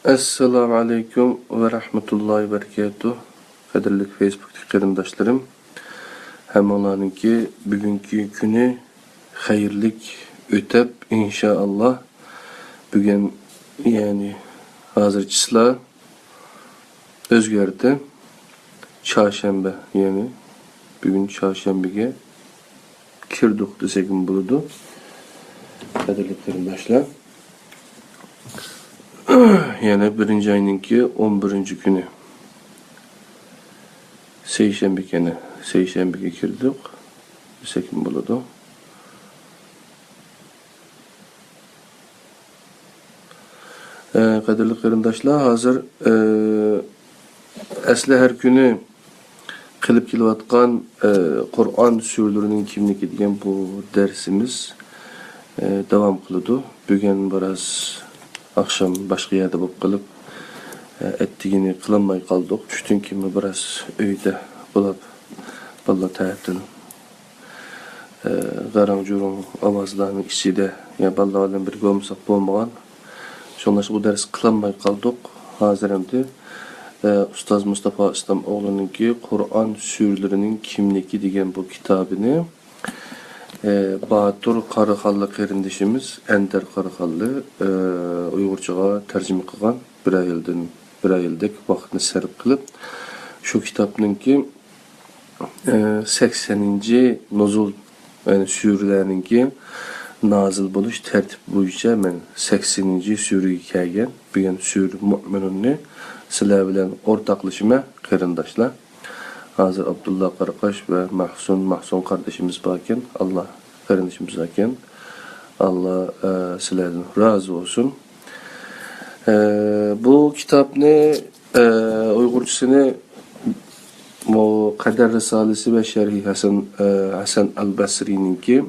Assalamu alaikum ve rahmetullahi ve berekatuh. Kadirlik Facebook'taki qarindoshlarım. Hammalarınki bugünkü günü hayırlik ötep inşallah. Bugün yani hazırçısla özgürde çarşamba yani bugün çarşambege kirdik desegim buludu. Kadirlik qarindoshlar. Yani birinci ayınki 11. günü. Seyşembege kirdik. Sekin buludu. Kadirli qarindoshlar, hazır asli her günü qilib kelayotgan Qur'on suralarining kimligi degan bu dersimiz devam qiladi. Bugün biraz akşam başka yerde bo'lib qilib ettigini qilmay qoldik. Chunki biraz uyda bo'lib balla ta'til garang-jurung ovozlarning ichida ya balla bilan birga bo'lmasak bo'lmagan. Şonlaş bu ders qilmay qoldik. Hozir endi ustoz Mustafa Islom o'g'lininki Qur'on suralarining kimligi degan bu kitobini Batur Qaraqallı qarindishimiz Ender Qaraqallı Uyg'urchaga tarjima qilgan bir ayildek vaqtni sarf qilib shu kitobninki 80. nuzul yani suralarninki nazil bo'lish tartib bo'yicha men 80. suraga kelgan. Bugun sura Mu'minunni sizlar bilan o'rtoqlashima qarindoshlar. Hazır Abdullah Qaraqash ve Mahsun kardeşimiz varken, Allah kardeşimiz varken, Allah sizlerden razı olsun. Bu kitapni Uygurcasını bu Kader Risalesi ve Şerhi Hasan Al-Basri'ninki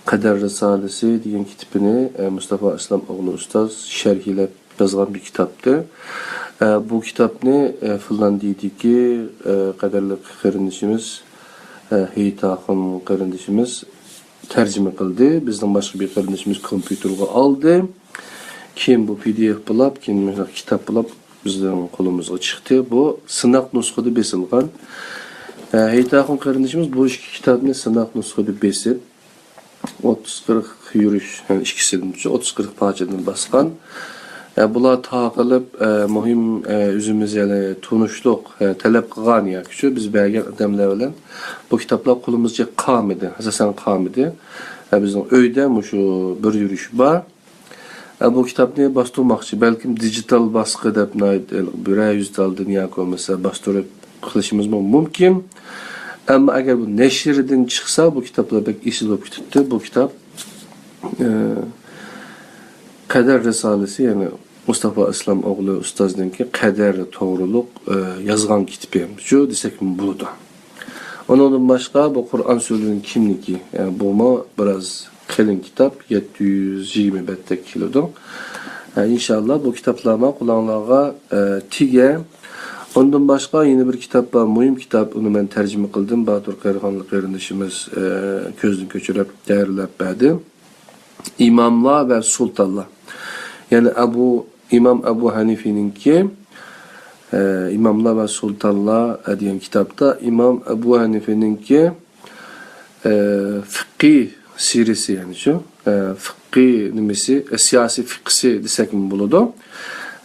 Kader Risalesi diyen kitabını Mustafa İslam oğlu Ustaz şerhiyle yazılan bir kitaptı. Bu kitapni Finlandiyadagi qadarli qarindishimiz Heytaxon qarindishimiz tarjima qildi. Bizning boshqa bir qarindishimiz kompyuterga oldi. Keyin bu PDF bo'lib, keyin kitob bo'lib bizning qo'limizga chiqdi. Bu sinoq nusxada besilgan. Heytaxon qarindishimiz bu ikki kitobni sinoq nusxada besib 30-40 yurish, yani ikkisidan 30-40 parchadan basgan. Bular taqilib muhim özümüz yani tunuşluq talep qilgan yoki biz bergan odamlar bilan bu kitoblar qo'limizga qolmadi, asosan qolmadi. Bizning uyda shu bir yurish bor. Bu kitobni bostirmoqchi, balkim digital bosqi deb bir yuzdaldan yoki bo'lmasa bostirib qilishimiz mumkin. Ammo agar bu nashrdan chiqsa bu kitoblar bek esil bo'lib ketibdi. Bu kitob Kader Risalesi yani Mustafa İslam oğlu ustazdınki Kader to'g'riliq yazgan kitabı. Şu desek buludu. Ondan başka bu Kur'an suralarining kimligi. Yani bu biraz qalin kitap 720 bettek kilodu. İnşallah bu kitaplarma kulağınlarga tige. Ondan başka yeni bir kitap var, mühim kitap. Onu ben tercüme kıldım. Batur Qaraqallı qarindishimiz ko'zdan ko'chirib tayyorlab berdi. İmamlar ve sultanlar. Yani İmam Ebu Hanife'ninki İmamlar ve Sultanlar diyen kitapta İmam Ebu Hanife'ninki fıkhi sirisi yani şu fıkhi nimesi siyasi fıkhsi desek mi buludu.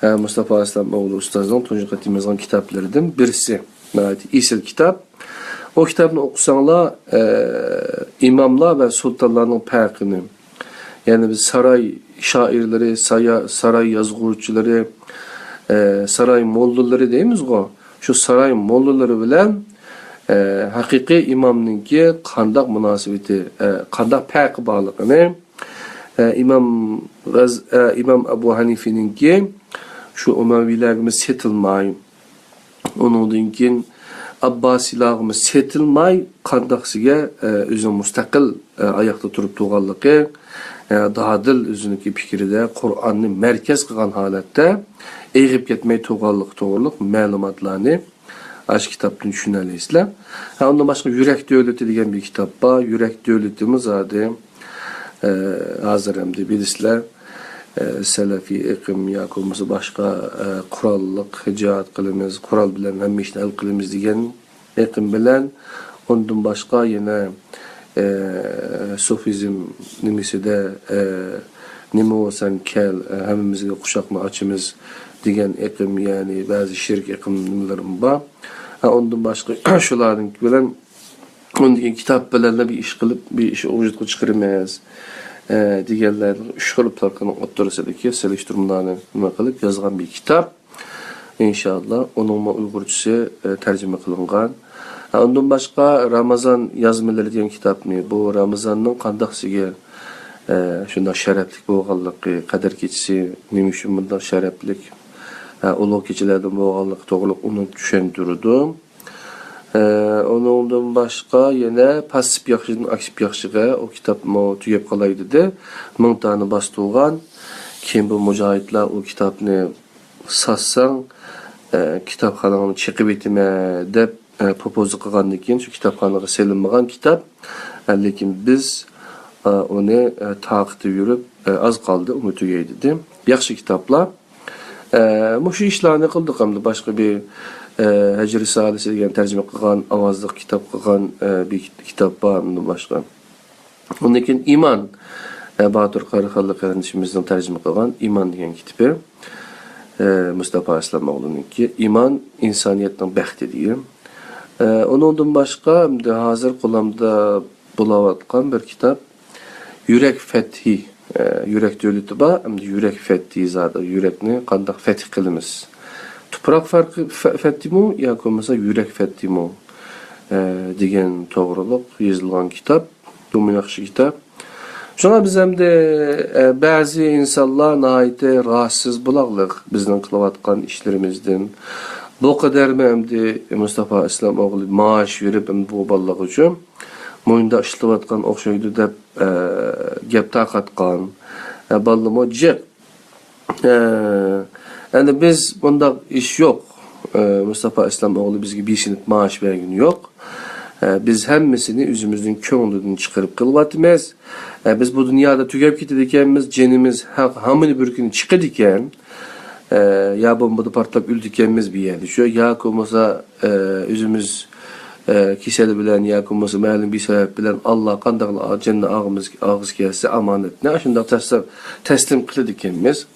Mustafa Aslan oğlu ustazın tuncu katimizden kitaplarından birisi. Evet, isil kitap. O kitabını okusanlar İmamlar ve Sultanların farkını yani biz saray şairleri, saray yazgıçıları, saray mollaları deymiz o. Şu saray mollaları bilen hakiki imamninki qandaq münasebeti, qandaq farqı bağlılığını İmam Ebu Hanife'ninki şu Umayyilerimiz setilmay, onundan keyin Abbasilarimiz setilmay, qandaqsiga özü müstakil ayakta turup tuğanlıqı Dadil özünüki fikride Kur'an'ı merkez kılgan halatda eğip ketmey tuğanlık doğruluk malumatlarını aş kitapını düşüneliysizler. Ondan başka Yürek Devleti degan bir kitap var. Yürek Devletimiz adı hazır hem de bilisizler. Selefi ekim yoki bo'lmasa boshqa qurolliq jihad qilamiz, qurol bilan hamma ishni hal qilamiz degan ekim bilan undan boshqa yana sufizm nimisida nima bo'lsan kel hammamizga quchoqni ochimiz degan ekim, ya'ni ba'zi shirk ekim nimalarım bor. Ondan boshqa shularning bilan undan kitob bilan bir ish qilib, bir ish vujudga chiqaramiz deganlarni uch xil farqini o'ttirisidagi selishtirmalarni nima qilib yozgan bir kitob. İnşallah onun Uygurçası tercüme kılıngan. Ondan başqa Ramazan yazmaları degan kitapni, bu Ramazanның qandaqsiga shunda sharaflik bo'lganligi, qadar kechisi nima uchun bunday sharaflik, ulug' kechalardan bo'lganligi to'g'riliq uni tushuntirdi. Ondan başqa yana pasif yaxshidan aktiv yaxshiga o kitapni tugab qolay dedi. 1000 tani bastırgan. Kim bu mujohidlar o kitapni satsang kitapxonani chiqib etime deb propoz qilgandan keyin shu kitapxonaga selinmagan kitap, lekin biz uni taqitib yurib az qoldi uni tugay dedi. Yaxshi kitaplar. Shu ishlarni qildik hamda boshqa bir Hajr Risalasi degan tarjima qilgan, ovozli kitap qilgan bir kitap bor bundan boshqa. Undan keyin iymon Batur Qarixonli qarindishimizning tarjima qilgan iymon degan kitobi. Mustafa Islamoğlu'nunki iman insaniyetning baxti degan. Ondan başqa hozir qo'limda bo'layotgan bir kitap Yurak Fethi. Yurak davlati bor, yurak fethi zodi, yurakni qanday fethi qilamiz. Tuproq fethimi yoki bo'lmasa yurak fethimi degan to'g'riliq yozilgan kitap, bu yaxshi kitap. Şuna biz hem de bazı insanlar nahayete rahatsız bulaqlıq bizden kılavatkan işlerimizden. Bu kadar mı hem de Mustafa İslamoğlu maaş verip hem bu ballığı için moyunda işlevatkan oqşaydı dep gep taqatkan ballı mı cep. Yani biz bunda iş yok. Mustafa İslamoğlu bizge bir sinit maaş vergin yok. Biz hemmisini üzümüzün köngülünden çıkarıp kılvatımız. Biz bu dünyada tügep gittidikenimiz, cenimiz hamını bir gün çıkıdiken, ya bombada partlap üldükenimiz bir yer düşüyor. Ya olmasa üzümüz kiseli bilen, ya olmasa məlum bir sebep bilen Allah qandaqla cennet ağız gelse amanet. Ne aşında teslim kıldikenimiz.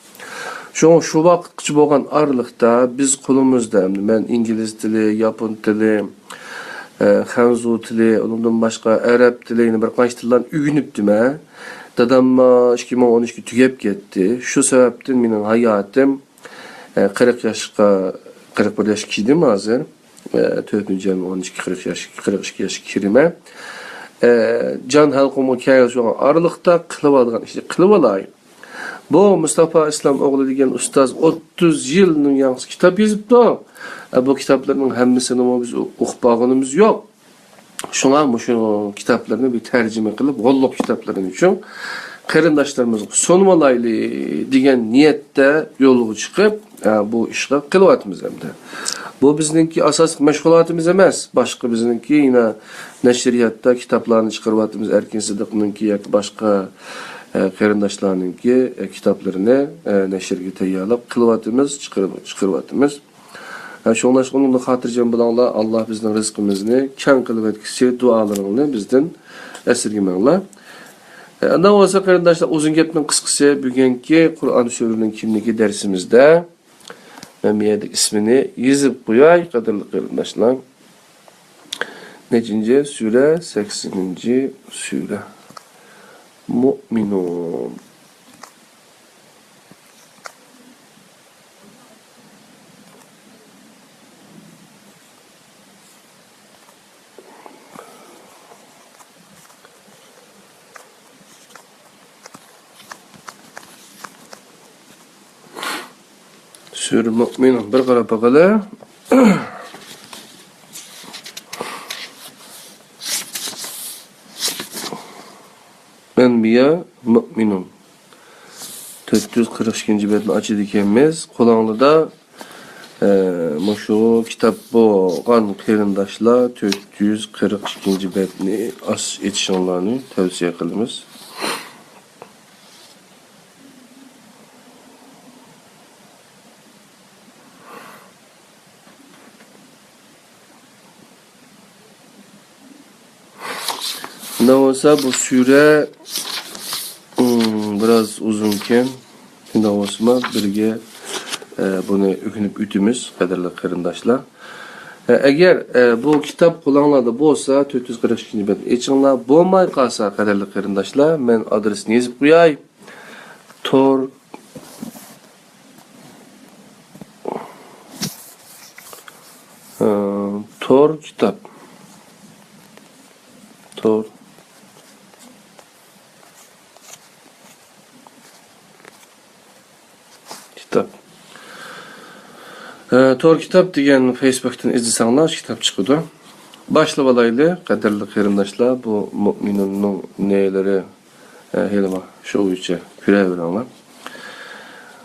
Şu vaxt bolğan aralıqda biz qulumuzda, ben İngiliz dili, Yapon dili, Hanzu tili, ondan başqa Arap tilini bir qancha tillarni öğrenipdim. Dadam 2012 tugab ketdi. Shu sababdan mening hayotim 40 yoshga 41 yoshga kirdim hozir. 4-12 yoshga kirdim. Can halqımı kayışı aralıqda qilib olgan ishni qilib olay. Bu Mustafa İslamoğlu degan ustaz 30 yilning yaxshi kitap yozibdi. Bu kitaplarning hammasini biz o'qib bo'lganimiz yo'q. Şuna şu kitaplarını bir tercüme qilib, Golloq kitaplarının üçün qarindoshlarimiz sonmalaylı degan niyatda yo'lga chiqib, bu ishga qilyapmiz hamda. Bu bizninki asosiy mashg'ulotimiz emas. Boshqa bizninki yine nashriyatda kitaplarni chiqaryapmiz. Erkin Sidiqninki yoki boshqa qarindoshlarninki kitaplarını nashrga tayyorlab qilyapmiz, chiqaryapmiz. Şoňlaşygyny hatirjam bilanlar Allah bizning rizqimizni keng qilib etkisi dualaryny bizden esirgemeňler. Anda bolsa qarindaşlar uzun gepning qisqasi bugunki Qur'on sürüniň kimligi dersimizde men meýedik ismini yezip qo'yay qadrli qarindaşlar. Nechinji sure? 80-nji sure. Mu'minun. Sure Mu'minun bir qarab baqala. Ben biya Mu'minun 442-nji betni açyp ekenmiz. Qolaňlyda şu kitap bolğan qarindaşlar 442-nji betni as etişinlaryny tavsiye qilamiz. Ne olsa bu süre biraz uzunken, ne olsa birge bunu ökünüp ütümüz, kadarlı kırındaşlar. Eğer bu kitap kullanılады bolsa 442 bet eçinla bolmay qalsa kadarlı kırındaşlar, men adresini yazıp koyay. Tor Tor kitap. Tor kitap. Tor kitap degan Facebook'tan izlesanlar kitap çıkıdı. Başlavalaylı kadarlı kırındaşlar bu müminin neleri helma şu üçe küre verenler.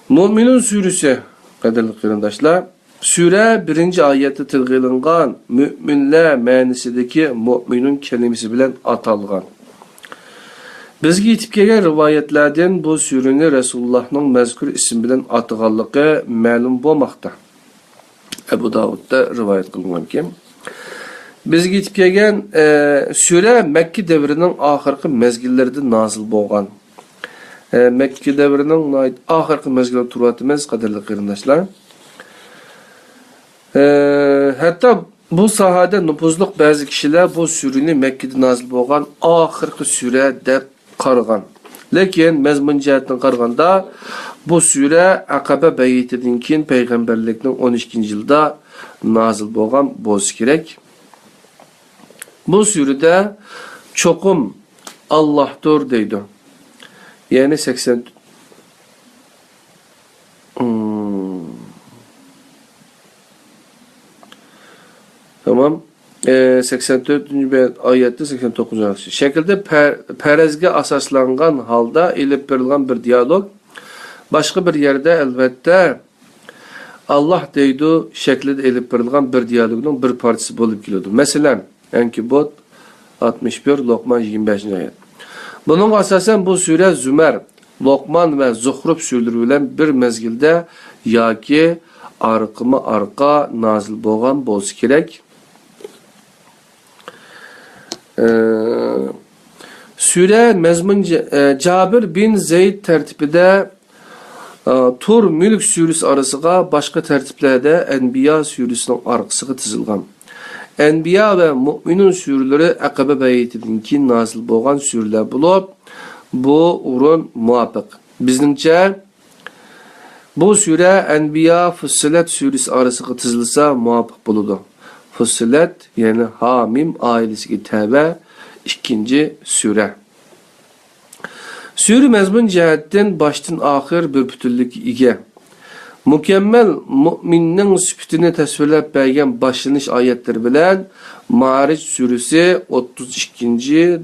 Müminin sürüsü kadarlı kırındaşlar. Süre 1. ayette tilg'ilingan müminler ma'nisidagi müminin kelimesi bilen atalgan. Bizga yetib kelgan rivoyatlardan bu surani Resulullahning mazkur ism bilan atılganligi ma'lum bo'lmoqda. Ebu Davud'da rivayet kılıngan ki. Bizga yetib kelgan sure Mekke devrinin ahirki mezgillerinde nazil bo'lgan. Mekke devrinin ahirki mezgilleri turatımız kadarlı kırındaşlar. Hatta bu sahada nüfuzluq bazı kişiler bu sureni Mekke'de nazil bo'lgan ahirki sure deb qaragan. Lekin mazmun jihatdan qaraganda bu sure Aqaba bayitidan keyin payg'ambarlikning 12-yilda nazil bo'lgan bo'lsa kerak. Bu surede çokum Allah'tır deydi. Yani 80 Tamam. 84. ayette 89. şekilde perezge asaslangan halda ilip verilen bir diyalog. Başka bir yerde elbette Allah deydi şeklinde ilip verilen bir diyalogun bir partisi bulup geliyordu. Mesela Enkibut 61, Lokman 25. ayet. Bunun asasen bu sure Zümer, Lokman ve Zuhruf sürdürülen bir mezgilde yaki arqımı arqa nazil bo'lgan bo'lsa kerak. Sure mezmun Cabir bin Zeyd tertibide Tur Mülk suresi arasıga başka tertiplerde Enbiya suresinin arqısıga tizilgan. Enbiya ve Mü'minun sureleri Aqaba bayitidan keyin nazil bo'lgan sureler bo'lib, bu urun muvafiq. Bizningcha bu sure Enbiya Fussilat suresi arasıga tizilsa muvafiq bo'ladi. Fussilat yani Hamim ailesiga tabi ikinci sure. Sure mezmun cihetten baştan ahir bir bütünlük ega. Mükemmel müminnin sübütünü tasvirlep bergen başlanış ayetleri bilen Ma'aric suresi 32.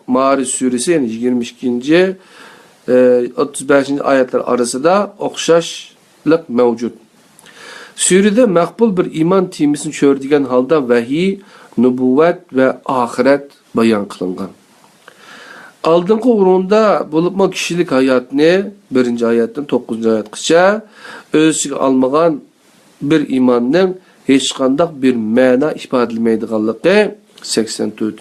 Ma'aric suresi yani 22. 35. ayetler arasında okşaşlık mevcut. Surede makbul bir iman temisini çördügen halda vahiy, nübüvvet ve ahiret bayan kılıngan. Aldığınki urunda bulupma kişilik hayatını 1. ayetten 9. ayetkice özsüge almagan bir imanın hiç kandak bir mana ifadelemeydiğanlığı 84.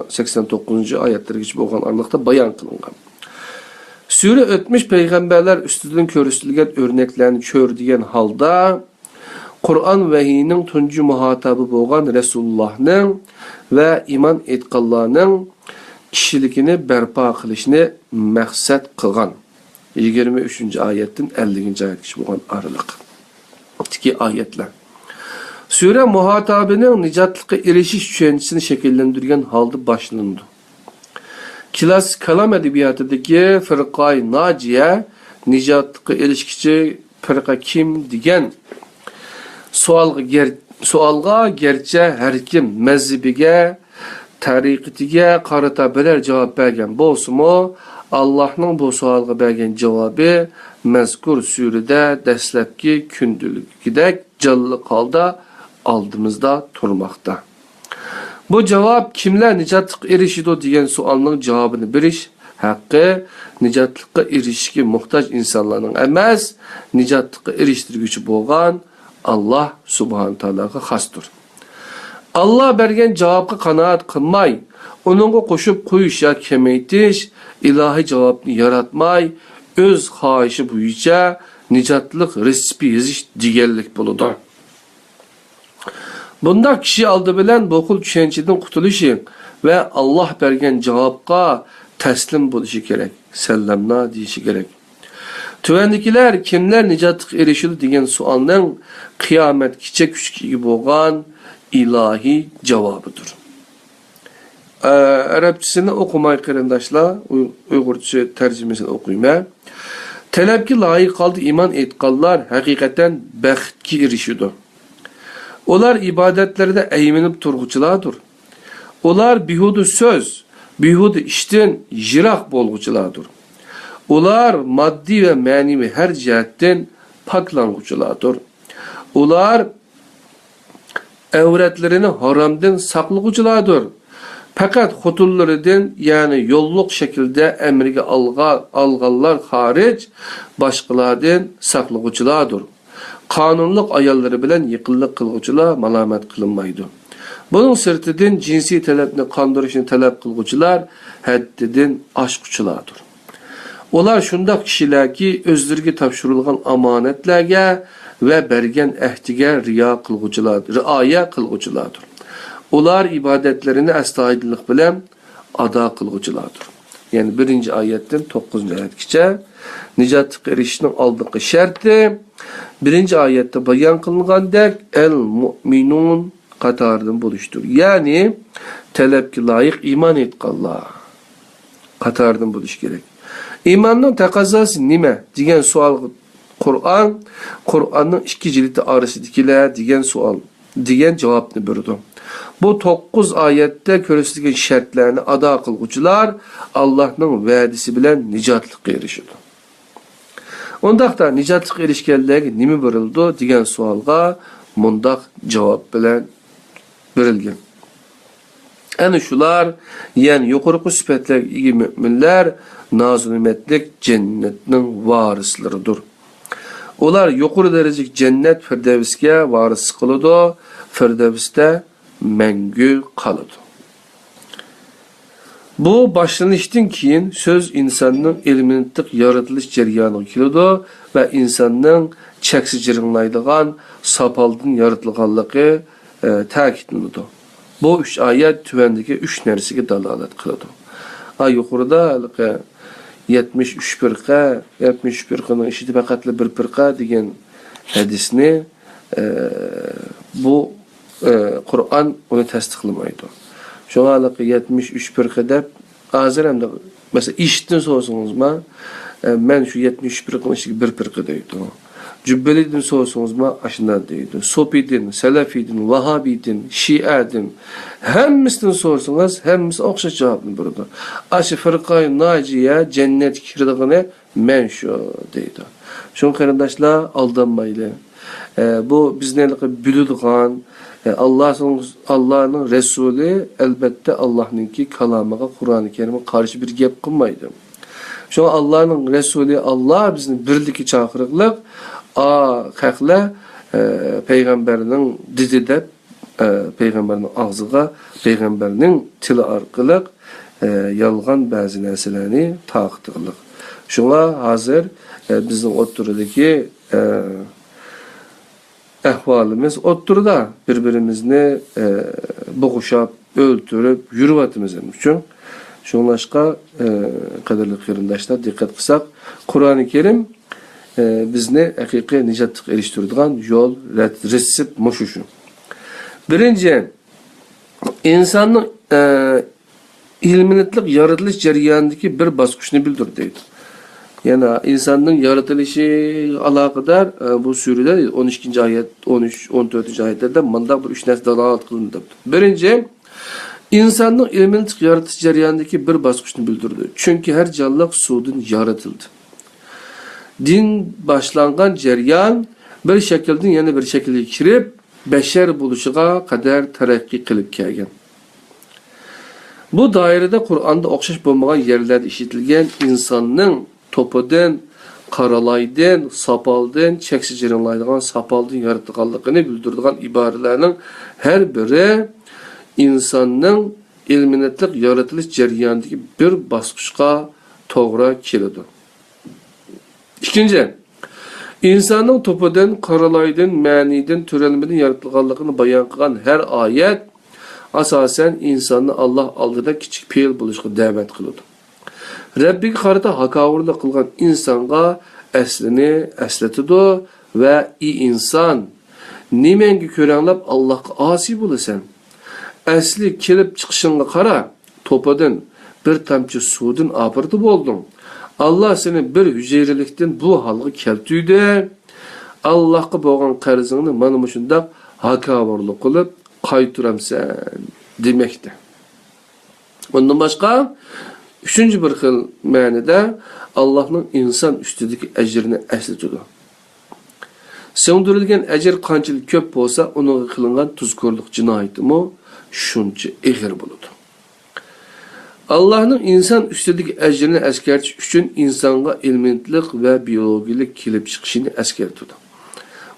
89. ayetleri geçip olan aralıkta bayan kılıngan. Sure ötmüş peygamberler üstüden körüstülgen örneklerini çördügen halda Kur'an vahiyinin tuncu muhatabı boğan Resulullah'ın ve iman etkallarının kişilikini berpa kılışını maksat kılgan. 23. ayetin 50. ayet kişi boğan aralık. İki ayetler. Sure muhatabının nicatlıkı erişiş düşüncesini şekillendirgen halde başlandı. Kilas kalam edebiyatındaki fırkay naciye nicatlıkı erişkici fırka kim digen sualga gerçe her kim mezhebige tariqatiga qarata birer cevap bergen bolsumu Allah'ın bu sualga bergen cevabı mezkur surede dastlabki kundilgidek canlı kalda aldığımızda turmakta. Bu cevap kimler nicatlık erişido degan sualning cevabını beriş haqqı nicatlıkka erişishga muhtaç insanların emas nicatlıkka eriştirgüçü bo'lgan Allah subhanahu taolaga xasdır. Allah bergen cevapka kanaat kılmay onunğa qoşub qo'yish ya kemeytish, ilahi cavabını yaratmay, öz xahişi bo'yicha nijatlik resipi yezish deganlik bo'ladi. Bunda kishi oldi bilan bu xil tushunchadan qutulishi va Alloh bergan javobga taslim bo'lishi kerak. Sallamna deyishi kerak. Tüvendikiler kimler nijatlik erişildi degan sualning qiyomatgacha kuchga bo'lgan ilahi cevabıdır. Arapçasını okumay qarindoshlar, Uyg'urcha tarjimasini o'qiyman. Talabga loyiq qoldi iman etganlar haqiqatan baxtga erishidi. Ular ibodatlarda ayminib turg'uchilardir. Ular bihudu söz, bihudu ishdan yiroq bo'lg'uchilardir. Ular maddi ve manevi her cihetten paklanğuculardır. Ular evretlerini haramdan saklığuculardır. Fakat hutullaridan yani yolluk şekilde emrige alganlar hariç başkalardan saklığuculardır. Kanunluk ayarları bilen yıkıllık kılgıcılar malamet kılınmaydı. Bunun sırtıdan cinsi talepini kandırışını talep kılgıcılar haddidan aşkıcılardır. Ular şundaq kişiler ki özlerine tapşırılgan amanetlerge ve bergen ehdige riaya kılgıcılardır. Ular ibadetlerini estağidillik bilen ada kılgıcılardır. Yani 1. ayetten 9. ayetkice nicatlık erişinin aldığı şerti 1. ayette bayan kılıngan el mu'minun katardan buluştur. Yani talepki layık iman etkallah katardan buluş gerek. İmanın takazası nime degan sual Kur'an'ın 2 cildi arasındakiler degan sual degan cevapını berdi. Bu 9 ayette körüsülgen şartlarını ada kılgıcılar Allah'ın vədisi bilen nicatlık erişidi. Ondaqda nicatlık erişkenlerine nimi berildi degan sualga mundaq cevap bilen berilgen. Ana şular, yani yukarı süpetler iyi müminler nazunimetlik cennetinin varisleridir. Ular yukarı derecik cennet firdevsga varis kılıdı, firdevste mengü kalıdı. Bu başlanıştan keyin söz insanın ilminlik yaratılış jarayoniga keladi ve insanın cheksiz jiringlaydigan sapaldın yaratılganligi ta'kidlanadi. Bu 3 ayet tüvendeki 3 nersige dalalet kıldı. Yukarıda 73 firqa, 73 firqanın işiti faqatla bir firqa degan hadisni bu Kur'an onu tasdiqlamaydi. Şoňa 73 firqa dep hazır hem de mesela işitdin so'rasingizma men şu 73 firqanın işi bir firqa deydi. Cübbelidin so'rasingizma aşından deydi. Sopidin, Selefidin, Vahabidin, Şiadin hemmisini sorsanız hemmisi oxşaş cevabını berdi. Aşı firqay naciye cennet kirdigini men şu deydi. Şoň qarindaşlar aldanmaylı. Bu biznelik bildiğin Allah'ın Resulü elbette Allah'ınki kalamıga Kur'an-ı Kerim'e karşı bir gep kılmaydı. Şoň Allah'ın Resulü Allah bizni birliki çağırıqlık hakla peygamberinin dizide peygamberinin ağzıga peygamberinin tili arqılıq yalgan bazı narsalarni taqtırlıq. Şoňa hazır bizning oturadaki ahvalimiz oturda bir-birimizni boğuşap, öldürüp yürüvatımız üçün. Şoňlaşqa qadarly qarindaşlar dikkat kılsak, Kur'an-ı Kerim bizni haqiqiy nijatlyk eriştirdigan yol, resip muşuşu. Birinci, insanın ilminitlik yaratılış jarayonidagi bir basqıçını bildir deydi. Yani insanın yaratılışı alakadar bu sürüde 12. ayet, 13, 14. ayetlerde manda bir 3 narsa dalalat kılındı. Birinci, insanın ilminitlik yaratılış jarayonidagi bir basqıçını bildirdi. Çünkü her canlılık sudan yaratıldı. Din başlangan jarayon bir şekilden yana bir şekilde kirip beşer buluşuğa kadar terakki kılıp kelgen. Bu dairede Kur'an'da okşaş bulmagan yerlerde işitilgen insanın topudan, karalaydan, sapaldan, çeksiz jiringlaydigan sapaldan yaratılganlığını bildirdigan ibarelerinin her biri insanın ilminetlik yaratılış jarayonidagi bir bosqichga to'g'ri keladi. İkinci, insanın topudan, qaralaydan, ma'nidan, türelmeden yaratilganligini bayon qilgan her ayet asasen insanı Allah aldida kichik fe'l bo'lishga da'vat qiladi. Rabbiga qarata haqoratlik qilgan insonga aslini eslatadi va inson nimenga ko'ranglab Allohga osi bo'lasan? Asli kelib chiqishingga qara, to'padan bir tamchi suvdan opirdi bo'lding. Allah seni bir hücrelilikten bu halga keltiydi. Allah'a bo'lgan qarzingni mana shundoq haqoratlik qilib qaytaramsan demekdir. Bundan başka üçüncü bir xil ma'nida Allah'ın insan üstündeki ecrini eslatadi. Söndürülgen ecir qanchalik ko'p bo'lsa, onun qilingan tuzkorlik jinoyatimi shuncha ig'ir bo'ladi. Allah'ın insan üstündeki ecrini eskertiş üçün insanga ilmintlik ve biyologik kelip çıkışını eskertidi.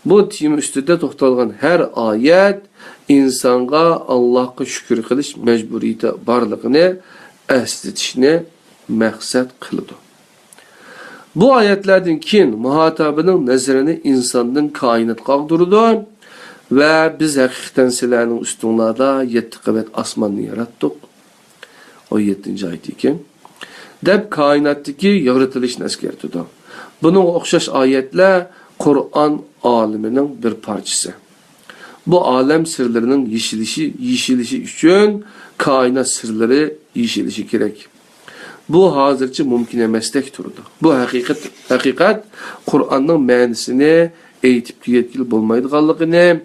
Bu tema üstünde to'xtalgan her ayet insanga Allah'a şükür qilish mecburiyeti barligini eslatishni maqsad qiladi. Bu ayetlerden keyin muhatabının nazarini insandan kainat qag'dirdi ve biz haqiqatan sizlarning ustinglarda 7 qavat osmonni yaratdik. O 7. ayet ekan. Deb kainatdagi yaratilishni eskertidi. Bunun o'xshash ayetler Kur'an aleminin bir parçası. Bu alem sırlarının yeşilişi için kainat sırları yeşilişi gerek. Bu hazırca mümkün emestek turdu. Bu hakikat Kur'an'ın ma'nisini eğitip yetkili bulmaydıqanlığını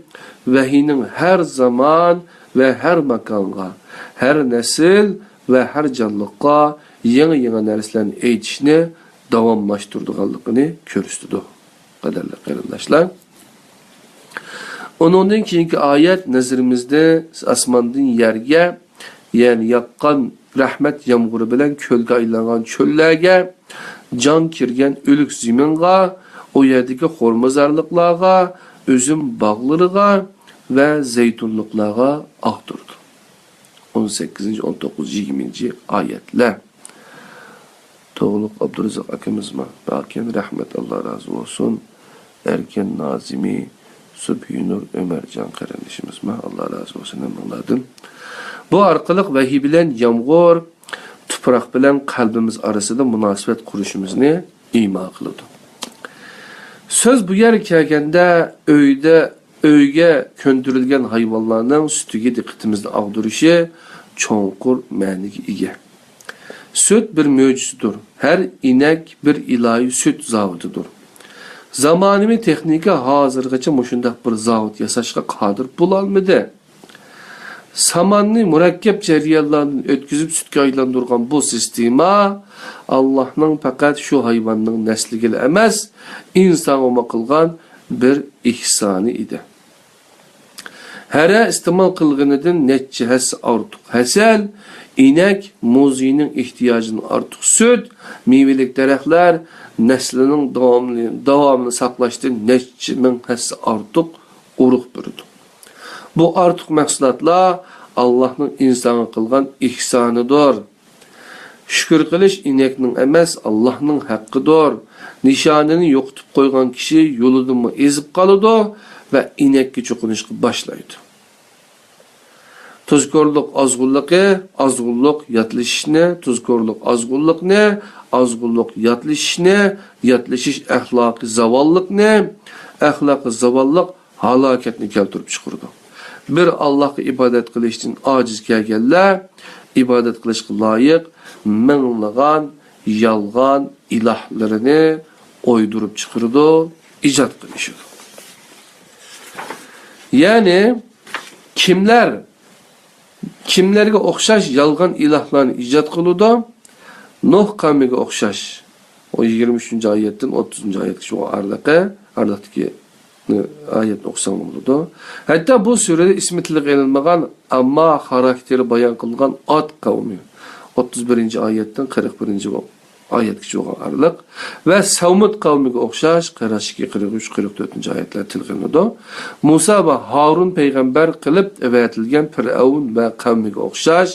vahiyinin her zaman ve her makanga, her nesil ve her canlıqqa yeni nerslerini eğitişini davamlaştırdıqanlığını körüstüdü. Qadarli qarindoshlar. Onundan keyingi ayet nazarimizda osmondan yerga, ya'ni yaqqan rahmat yomg'iri bilan ko'lga aylangan cho'llarga, jon kirgan o'lik zaminga, o yerdagi xo'rmazorliklarga, o'zim bog'lariga va zaytunliklarga aqtirdi. 18, 19, 20 ayetler. To'g'liq Abdurazzoq akamizma, bakin rahmat Allah razı olsun. Erken Nazimi, Subhinur Ömercan kardeşimizme Allah razı olsun onlardan. Bu arkalık vahiy bilen yağmur, tuprak bilen kalbimiz arasında münasebet kuruşumuzni ima kılıdı. Söz bu yer kelgende öyge köndürülgen hayvanlarının sütüge dikkatimizde ağdırışı çoğunkur ma'niga ega. Süt bir möcüzdür. Her inek bir ilahi süt zavutudur. Zamanimi texnika hazırgacha mushundaq bir zavut yasashga qodir bo'lolmadi. Samanni murakkab jarayonlarni o'tkazib sütga aylantirgan bu sistema Allohning faqat shu hayvonning nasliga emas, insonga qilgan bir ihsoni edi. Hara iste'mol qilganidan necha hassa ortiq hasal, inek muzinin ihtiyacını ortiq süt, mevelik daraxtlar neslinin davamını saqlashda necha ming hassa ortiq urug' berdi. Bu ortiq mahsulotlar Allohning insonga qilgan ihsonidir. Shukr qilish inekning emas, Allohning haqqidir. Nishonini yo'qitib qo'ygan kishi yo'lidan ezib qoladi va inekka cho'qinishga boshlaydi. Tuzkorluq azg'unlik yatlashishni, tuzkorluq azg'unlikni, azg'unlik yatlashishni, yatlashish axloqiy zavollikni, axloqiy zavollik halokatni keltirib chiqardi. Bir Allohga ibodat qilishdan ojiz kelganlar ibodat qilishga loyiq minglagan yolg'on ilohlarini o'ydirib chiqardi, ijod qilishdi. Ya'ni kimlarga o'xshash yolg'on ilohlarni ijod qildi? Nuh qavmiga o'xshash. O 23-oyatdan 30-oyatga shu ardaqdagi ayet o'qisam bo'ladi. Hatta bu surada ismi tilga elinmagan, ammo xarakteri bayon qilingan Ad qavmi 31-oyatdan 41 ayetga jo'g'arliq va Savmud qavmiga o'xshash 42, 43, 44 oyatlar tilg'inadi. Musa va Harun payg'ambar qilib avatilgan Fir'avn va qavmiga o'xshash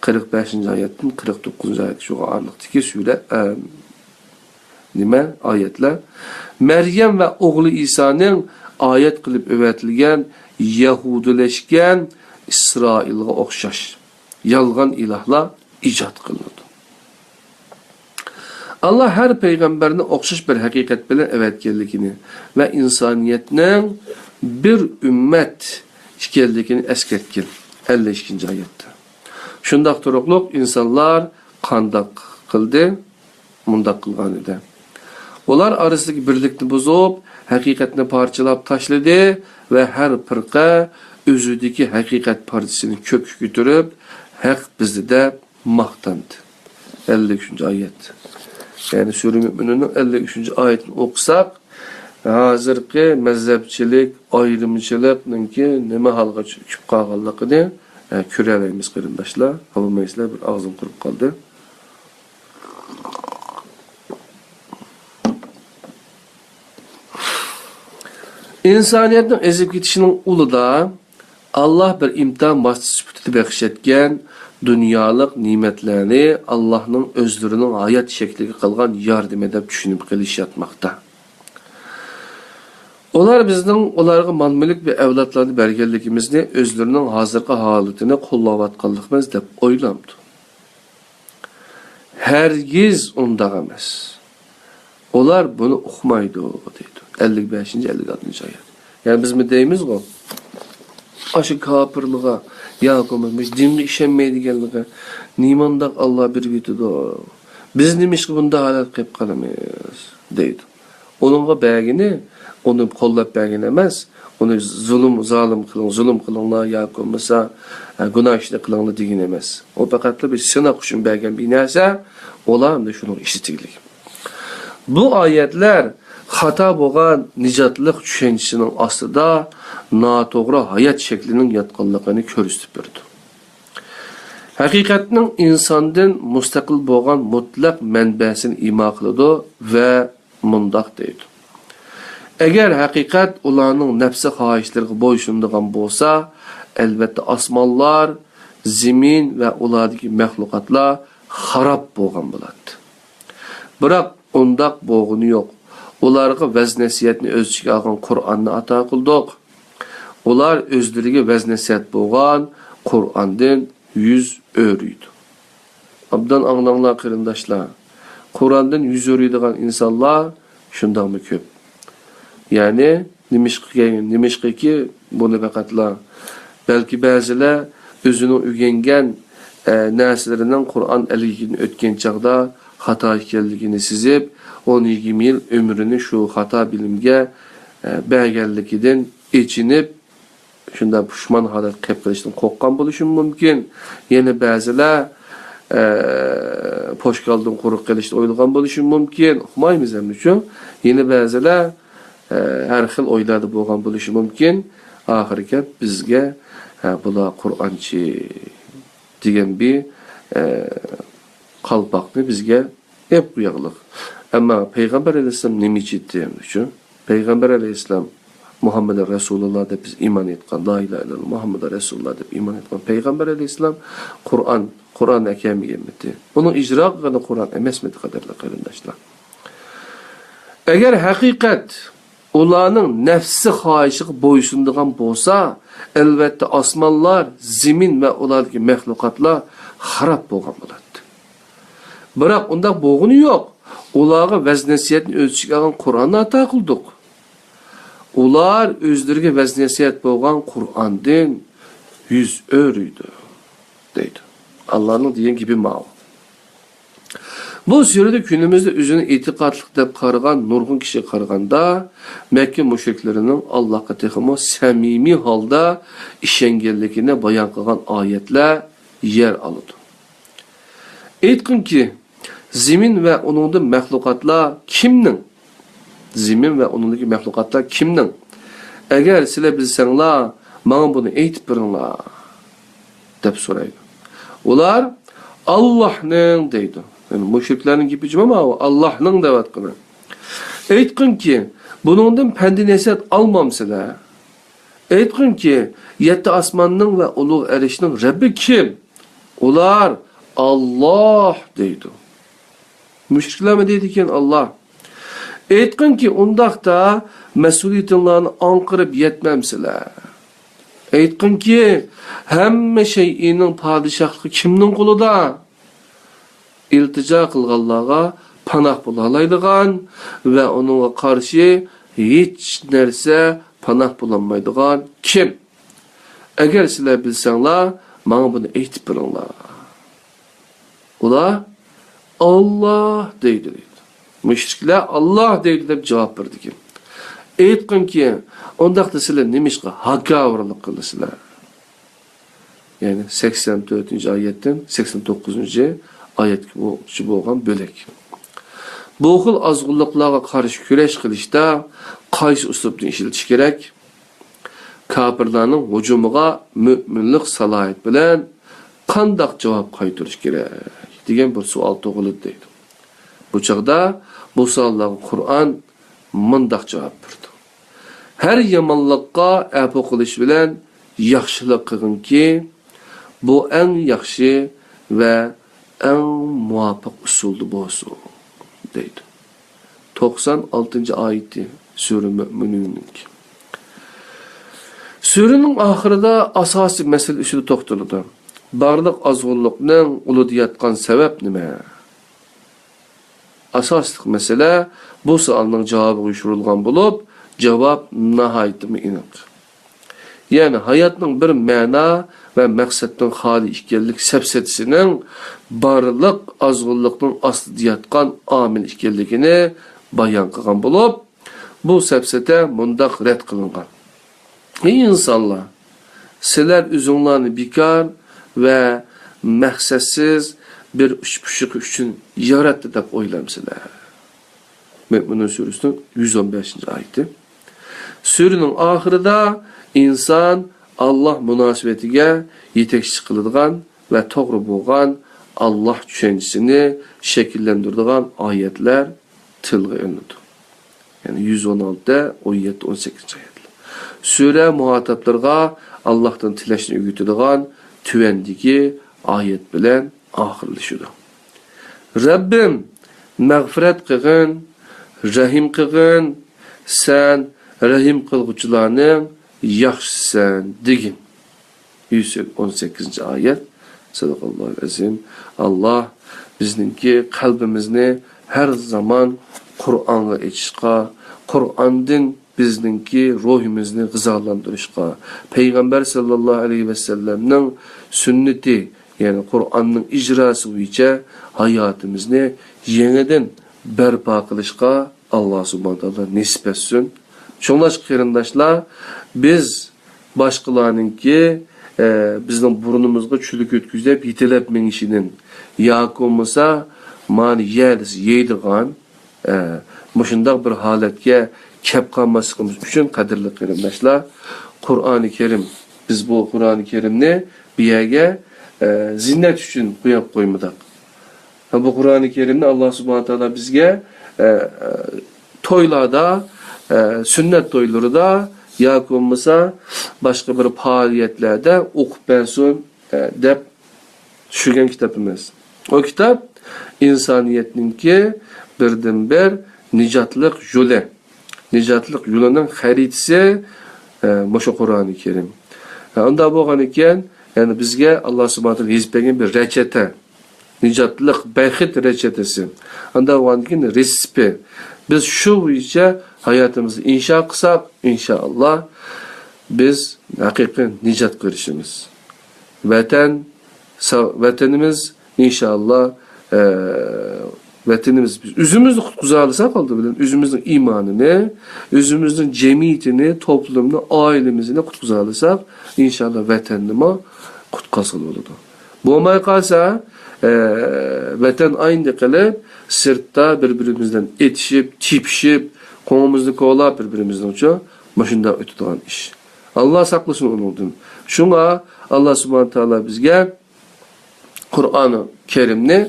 45 oyatdan 49 oyatga jo'g'arliqdagi sura oyatlar. Maryam va o'g'li Isoning oyat qilib avatilgan yahudilashgan Isroilga o'xshash yolg'on ilohlar ijod qilindi. Allah her peygamberine o'xshash bir haqiqat bilan avatganligini va insoniyatning bir ummat ekanligini eskartgan 52-oyatda. Shundoq turuqliq insonlar qandoq qildi, mundaq qilgan edi. Ular orasidagi birlikni buzib, haqiqatni parchalab tashladi va har firqa o'zidagi haqiqat parchasini ko'kka ko'tarib, haq bizda maqtandi. 53-oyat. Yani Sure Mü'minunun 53. ayetini okusak, hazırki mezhepçilik, ayrımcılıknınki neme halga çıkıp qalğanlığını körələyimiz qırındaşlar. Havamayızlar bir ağzım qırıp qaldı. İnsaniyetin ezib gitişinin uluda Allah bir imtihan vasitesi sübütü bəxşetken dünyalık nimetlerini Allah'ın özlerinin hayat şekliga qilgan yardım edip düşünüp qilishayotmoqda. Ular bizning ularga mal-mulk ve evlatlarni berganligimizni özlerinin hozirgi holatini qo'llayotganligimiz deb o'ylamdi. Hergiz undaq emas. Ular bunu uqmaydi deydi. 55-56 oyat. Yani biz mi deymiz-go? Aşı kapırlığa ya ko'mamiz dinga ishonmaydiganligi nimandaq Allah bir bitidi. Biz nimaga bunda holat qilib qolamiz deydi. Onunga bagini onu qo'llab bergan emas, onu zolim qilinglar ya bo'lmasa gunoh ishni qilinglar degan emas. O faqat bir sinoq uchun bergan bir narsa, ular shuni ishitiglik. Bu oyatlar xato bo'lgan nijotlik tushunchasining ostida noto'g'ri hayot shaklining yotganligini ko'rsatib berdi. Haqiqatning insondan mustaqil bo'lgan mutlaq manbasini imo qiladi va mundoq deydi. Agar haqiqat ularning nafsi xohishlariga bo'ysunadigan bo'lsa, albatta osmonlar, zamin va ulardagi maxluqotlar xarob bo'lgan bo'ladi. Biroq undoq bo'lg'ini yo'q. Ularga vaz nasiyatni o'z ichiga olgan Qur'onni ato qildik. Ular o'zlariga vaz nasiyat bo'lgan Qur'ondan yuz o'riydi. Abdan anglanglar qarindoshlar. Qur'ondan yuz o'riydigan insonlar shundaqmi ko'p. Ya'ni nimishqiki buni faqatlar balki ba'zilar o'zining o'rgangan narsalarining Qur'on aligini o'tgan chaqda xato ekanligini sezib 10-20 yil ömrünü şu hata bilimge berganligidan echinib shunda pushmon holat qilib qilishdan qo'rqqan bo'lishi mumkin. Yana ba'zilar poshkaldan quruq qilishni o'ylagan bo'lishi mumkin. Uqmaymiz ham uchun. Yana ba'zilar har xil o'ylarda bo'lgan bo'lishi mumkin. Oxirgi bizga bular Qur'onchi degan bir qalpoqni bizga hep qo'yaqliq. Ama Peygamber Aleyhisselam nemi ciddi için? Peygamber Aleyhisselam Muhammed Resulullah da biz iman etken, la ilahe illallah Muhammed Resulullah da iman etken. Peygamber Aleyhisselam Kur'an ekemi yemedi. Onun icra kılanı Kur'an emesmedi kadarla kardeşler. Eğer hakikat ulanın nefsi haişi boysunduğun bolsa, elbette asmanlar, zemin ve ulardaki mehlukatlar harap bolgan boladı. Bırak ondan boğunu yok. Ularga vaz nasiyatni o'z ichiga olgan Qur'onni ato qildik. Ular o'zlariga vaz nasiyat bo'lgan Qur'ondan yuz o'riydi deydi. Allohning degan gibi ma'lum. Bu surada günümüzde o'zini e'tiqodlik deb qaragan nurg'un kishi qaraganda Makka mushriklarının Allohga texmo samimiy holda ishonganligini bayon qilgan oyatlar yer oladi. Aytqinki Zemin ve onundaki məxluqatlar kimnin? Zemin ve onundaki məxluqatlar kimnin? Eğer sizler bilsənlər, bana bunu aytib birinlər, deb soraydı. Ular Allah'ın deydi. Yani müşriklerin gibi cüm ama Allah'ның davatqını. Aytqın ki, bunundan pendi nasihat almamsılar. Aytqın ki, yetti asmanның ve ulug' erişning Rabbi kim? Ular Allah deydi. Müşrikler mi deydi ki Allah? Aytqın ki, undaqda mesuliyetinlarni anqırıp yetmemsizlar. Aytqın ki, hemme şeyinin padişahlığı kimning qo'lida? İltica qilganlarga panah bulalaydigan ve onunla karşı hiç nerse panah bulanmaydigan kim? Eğer sizler bilsanglar, bana bunu aytib beringlar. Ular Allah deydi. Müşrikler Allah deydi deb cevap berdi ki. Aytqın ki, ondaqda sizler nemişqa hakavrılık qilsizlar. Yani 84. ayetten 89. ayet şu bo'lgan bölek. Bu xil azg'unliklarga qarshi kurash qilishda qaysi uslubni ishlatish kerak? Kafirlarning hujumiga mo'minlik salohiyat bilan qanday javob qaytarish kerak degan bir savol tug'ildi deydi. Bu chaqda bu savollarga Qur'on mundaq javob berdi. Her yomonlikqa afu qilish bilan yaxshilik qilginki, bu eng yaxshi ve en muvaffaq usuldu bo'lsin deydi. 96. ayeti Sure Mü'minun'ninki. Surening oxirida asosiy masala ustida to'xtaladi. Barliq azg'unlikning uludiyatgan sabab nima? Asosiy masala bu savolning javobi uyushtirilgan bo'lib, javob nihoyatda aniq. Yani hayatning bir ma'no ve maqsaddan xoli ekanlik safsatisining barliq azg'unlikning ostida yotgan omil ekanligini bayon qilgan bo'lib, bu safsata mundaq rad qilingan. Ey insonlar, sizlar o'zinglarni bekor ve maqsadsiz bir ushpushlik uchun yaratdi deb o'ylamsizlar. Mü'minun surasining 115-oyati. Surening oxirida inson Allah münasibetiga yetekçi qiladigan ve to'g'ri bo'lgan Allah düşüncesini şekillendirdiğin ayetler tilga ilinadi. Yani 116, 17, 18 ayetler. Sure muhataplarga Allah'tan tilashni o'rgatadigan tuvandagi ayet bilan oxirlashadi. Rabbim mag'firat qilgin, rahim qilgin, sen rahim qilguvchilarning yaxshisan degin. 118. ayet. Sadakallahu azim. Allah bizningki qalbimizni her zaman Qur'onga etishqa, Qur'ondan bizningki ruhimizni g'izolantirishqa, Payg'ambar sallallohu alayhi va sallamning sunnati, yani Qur'onning ijrosi bo'yicha hayotimizni yangidan barpo qilishqa Allah subhanahu wa taolo nasib etsin. Şunlaş qarindoshlar, biz başqalarınki bizning burnimizga çülük ötküzüp yetilep minişinin yoki bo'lmasa mani yeydigan mushundaq bir holatga kelib qolmasligimiz uchun qadrli qarindoshlar, Qur'oni Karim, biz bu Qur'oni Karimni bu yerga zinnat uchun qo'yib qo'ymadik. Bu Qur'oni Karimni Alloh subhanahu taolo bizga to'ylarda, sünnet to'ylarida yoki bo'lmasa boshqa bir faoliyatlarda o'qib bersin deb tushirgan kitobimiz. O kitap insoniyatningki birdan-bir nijotlik yo'li. Nijotlik yo'lining xaritasi o'sha Qur'oni Karim. Unda bo'lgan ekan, yani bizga Alloh subhanahu taolo yozib bergan bir rachata, nijotlik baxit rachatasi. Unda bo'lgan ekan respi. Biz şu bo'yicha hayotimizni insho qilsak, inshaalloh biz haqiqiy nijot ko'rishimiz. Vatanimiz inshaalloh vatanimiz biz özümüzni qutquzalsak oldu bilen özümüzün imanını, özümüzün cemiyetini, toplumunu, ailemizni qutquzalsak inshaalloh vatanni qutqazgan bo'ladi. Bo'lmay qolsa vatan aynı qilib sirtda bir-birimizden etişip, tipişip, qo'ngimizni kovlab bir-birimizden uchun mashunda o'tadigan ish. Allah saqlasin undan. Shunga Allah subhanahu taolo bizga Kur'an-ı Kerimni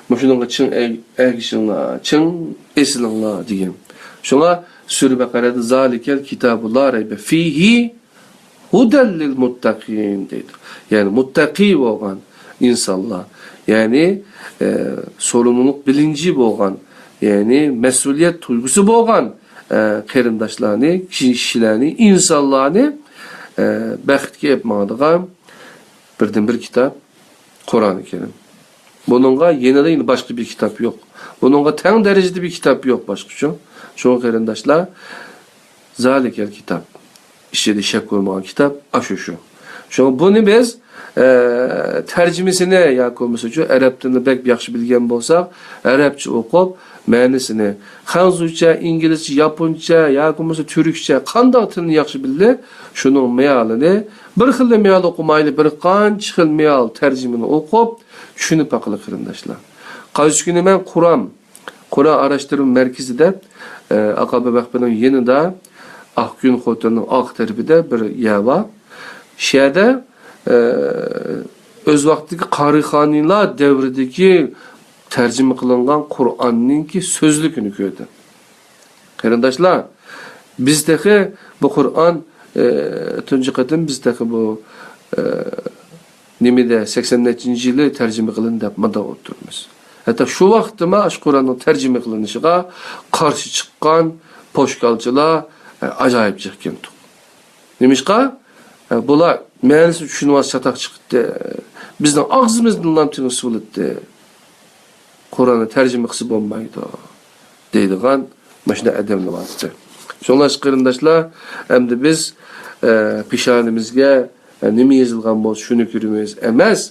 muşununla çın egişinla, çın esilinla diyen. Şuna Sure Bakara'da zalikel kitabu la raybe fihi hudellil muttakin deydi. Yani muttaki bolgan insanlar. Yani sorumluluk bilinci bolgan, yani mesuliyet duygusu bolgan qarindaşlarni, kişilerni, insanlarni baxtga yapmadigan birden bir kitap Kur'an-ı Kerim. Bununla yeniden yine başka bir kitap yok. Bununla ten derecede bir kitap yok başka şu. Şu qarindaşlar zalikel kitap. İşte şek olmayan kitap aşu. Şu bunu biz tercümesine yakolmuş Arap dilini bek yaxşı bilgen bolsak, Arapça okup ma'nisini, Xanzucha, İngilizce, Yaponcha, yakolmuş Türkçe, qanday tilni yaxşı bildi, şunun mealini bir xil meal okumaylı, bir qancha xil meal tercümeni okup şunu paqılı qarindaşlar. Qaysi günü men Kur'an araştırma merkezinde Aqaba Bahbe'nin yanında Akgün Hotel'in alt tarafında bir yer var. Şerde öz vaxtdagi qarixanilar devridagi tercüme kılınan Kur'an'ninki sözlükünü gördü. Qarindaşlar, bizdeki bu Kur'an tunji qatim bizdeki bu nimede 80-nji yılı tercüme kılındı yapmada oturmuş. Hatta şu vaqtıma Kur'an'ın tercüme kılınışıga karşı çıkan poşkalcılar acayip çıkkan. Nimişqa? Bular ma'nisi tushunmas çatak çıktı. Bizden ağzımızdan lamtını sulatdı. Kur'an'ı tercüme qilib olmaydı deydigan maşına adamlar vardı. Şonlar qarindaşlar, endi biz pişanimizga nima yozilgan bo'lsa shuni ko'ramiz emas.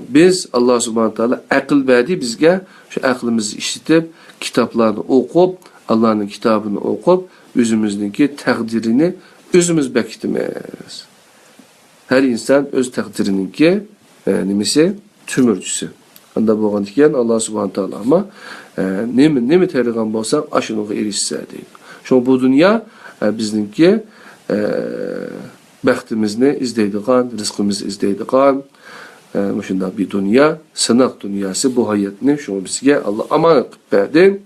Biz Allah subhanahu taala aql berdi bizga, shu aqlimizni ishlatib, kitoblarni o'qib, Allah'ın kitabını o'qib, o'zimizniki taqdirini o'zimiz bekitimiz. Her insan öz takdirininki nimisi tümürcüsü. Anda bo'lgan ekan Allah subhanahu taala ama nemi terigan bo'lsa aşunuga erişse deydi. Şu bu dünya bizninki baxtimizni izleydigan, rizqimizni izleydigan muşunda bir dünya, sınaq dünyası bu hayatni şu bizga Allah amanet berdi.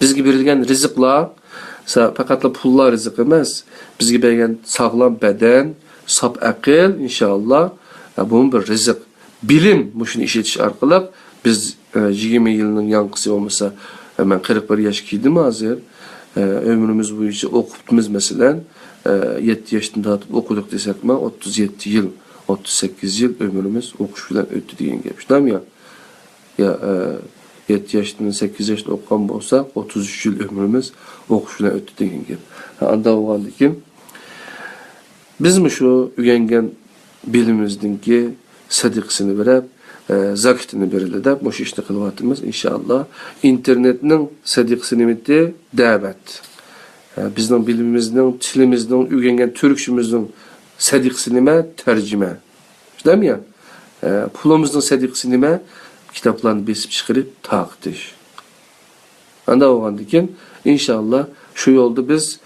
Bizga berilgan rizqlar faqat pullar rizq emas, bizga bergan sağlam beden, sap aql inşallah bu bir rizq. Bilim muşunu işletiş arqılı biz 20 yılının yankısı olmasa hemen 41 yaş kiydim hazır. Ömrümüz boyunca okutmuz mesela 7 yaşında okuduk desek mi 37 yıl 38 yıl ömrümüz okuş bilen öttü deyen gep. Şunam ya? Ya 7 yaşından 8 yaşında okugan bolsa 33 yıl ömrümüz okuş bilen öttü deyen gep. Anda olgandı ki biz mi şu ügengen bilimimizdinki sadiqsini verip zakitini berildi de bu işte kılvatımız inşallah internetinin sadiqsini bitti davet. Bizden bilimimizden, tilimizden, ügengen Türkçümüzden sadiqsini tercüme. Değil mi ya? Pulumuzdan sadiqsini kitaplarını besip çıkarıp taktiş. Anda olgandı ki inşallah şu yolda biz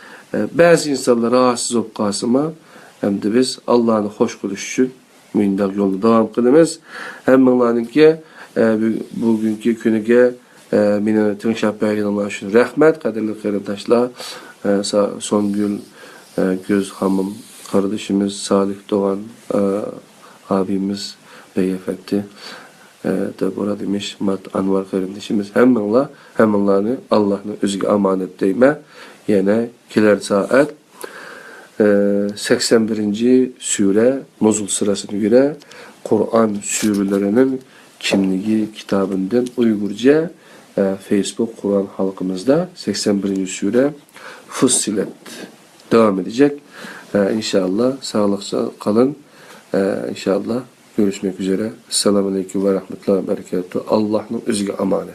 bazı insanlar rahatsız olup kalsıma hem de biz Allah'ını hoş kılış için mündaq yolda devam kılımız. Hem bunlarınki bugünkü günüge meni tinşap bergenler üçün rahmet, kaderli qarindaşlar. Songül Göz Hanım kardeşimiz, Salih Doğan abimiz beyefendi da burada demiş Mat Anvar kardeşimiz hemenlarını Allah'ın özüge amanet deyme. Yine kiler saat 81. Sure Nuzul sırasına göre Kur'an surelerinin kimliği kitabından Uygurca Facebook Kur'an halkımızda 81. Sure Fussilet devam edecek. İnşallah sağlıklı kalın. İnşallah görüşmek üzere. Esselamu Aleyküm ve Rahmetullahi ve Berekatuhu. Allah'ın özüge amanet.